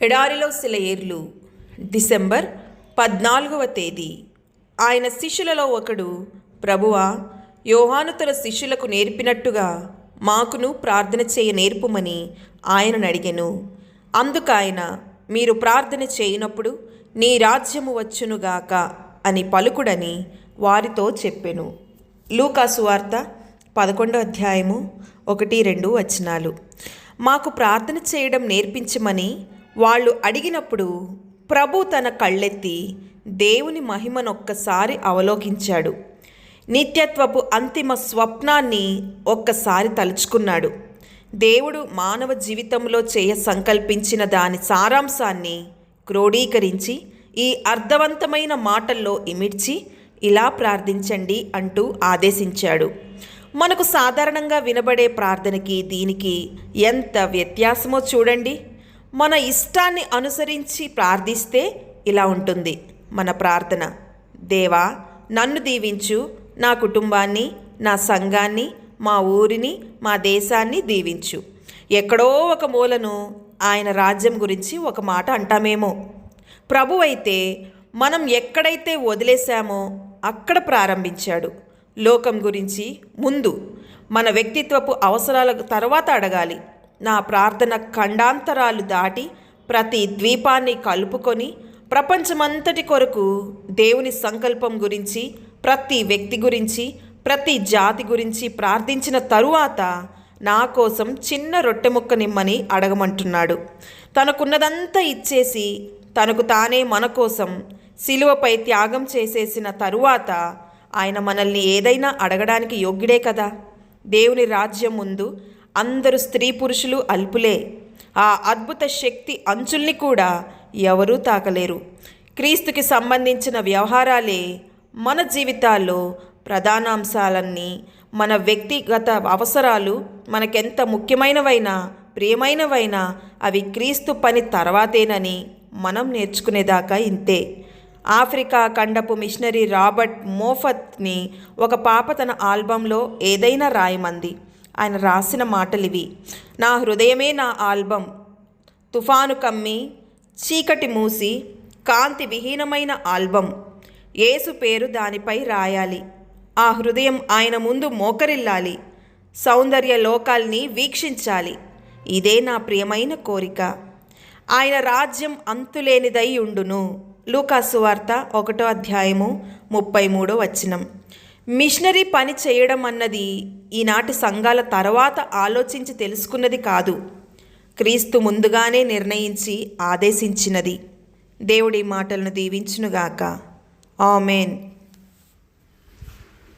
ఎడారిలో సెలయేర్లు డిసెంబర్ 14వ తేదీ. ఆయన శిష్యులలో ఒకడు, ప్రభువా, యోహాను తన శిష్యులకు నేర్పినట్టుగా మాకును ప్రార్థన చేయ నేర్పుమని ఆయనను అడిగెను. అందుకాయన, మీరు ప్రార్థన చేయనప్పుడు నీ రాజ్యము వచ్చునుగాక అని పలుకుడని వారితో చెప్పెను. లూకా సువార్త 11వ అధ్యాయము 1-2 వచనాలు. మాకు ప్రార్థన చేయడం నేర్పించమని వాళ్ళు అడిగినప్పుడు ప్రభు తన కళ్ళెత్తి దేవుని మహిమనొక్కసారి అవలోకించాడు. నిత్యత్వపు అంతిమ స్వప్నాన్ని ఒక్కసారి తలుచుకున్నాడు. దేవుడు మానవ జీవితంలో చేయ సంకల్పించిన దాని సారాంశాన్ని క్రోడీకరించి ఈ అర్థవంతమైన మాటల్లో ఇమిడ్చి ఇలా ప్రార్థించండి అంటూ ఆదేశించాడు. మనకు సాధారణంగా వినబడే ప్రార్థనకి దీనికి ఎంత వ్యత్యాసమో చూడండి. మన ఇష్టాన్ని అనుసరించి ప్రార్థిస్తే ఇలా ఉంటుంది మన ప్రార్థన: దేవా, నన్ను దీవించు, నా కుటుంబాన్ని, నా సంఘాన్ని, మా ఊరిని, మా దేశాన్ని దీవించు. ఎక్కడో ఒక మూలను ఆయన రాజ్యం గురించి ఒక మాట అంటామేమో. ప్రభు అయితే మనం ఎక్కడైతే వదిలేశామో అక్కడ ప్రారంభించాడు. లోకం గురించి ముందు, మన వ్యక్తిత్వపు అవసరాల తర్వాత అడగాలి. నా ప్రార్థన ఖండాంతరాలు దాటి ప్రతి ద్వీపాన్ని కలుపుకొని ప్రపంచమంతటి కొరకు దేవుని సంకల్పం గురించి, ప్రతి వ్యక్తి గురించి, ప్రతి జాతి గురించి ప్రార్థించిన తరువాత నా కోసం చిన్న రొట్టె ముక్క నిమ్మని అడగమంటున్నాడు. తనకున్నదంతా ఇచ్చేసి తనకు తానే మన కోసం సిలువపై త్యాగం చేసేసిన తరువాత ఆయన మనల్ని ఏదైనా అడగడానికి యోగ్యుడే కదా. దేవుని రాజ్యం ముందు అందరూ స్త్రీ పురుషులు అల్పులే. ఆ అద్భుత శక్తి అంచుల్ని కూడా ఎవరూ తాకలేరు. క్రీస్తుకి సంబంధించిన వ్యవహారాలే మన జీవితాల్లో ప్రధానాంశాలన్నీ. మన వ్యక్తిగత అవసరాలు మనకెంత ముఖ్యమైనవైనా ప్రియమైనవైనా అవి క్రీస్తు పని తర్వాతేనని మనం నేర్చుకునేదాకా ఇంతే. ఆఫ్రికా ఖండపు మిషనరీ రాబర్ట్ మోఫత్ని ఒక పాప తన ఆల్బంలో ఏదైనా రాయమంది. ఆయన రాసిన మాటలివి: నా హృదయమే నా ఆల్బం. తుఫాను కమ్మి చీకటి మూసి కాంతి విహీనమైన ఆల్బం. యేసు పేరు దానిపై రాయాలి. ఆ హృదయం ఆయన ముందు మోకరిల్లాలి. సౌందర్య లోకాల్ని వీక్షించాలి. ఇదే నా ప్రియమైన కోరిక. ఆయన రాజ్యం అంతులేనిదై ఉండును. లూకా సువార్త 1వ అధ్యాయము 33వ వచనం. మిషనరీ పని చేయడం అన్నది ఈనాటి సంఘాల తర్వాత ఆలోచించి తెలుసుకున్నది కాదు. క్రీస్తు ముందుగానే నిర్ణయించి ఆదేశించినది. దేవుడి మాటలను దీవించునుగాక. ఆమేన్.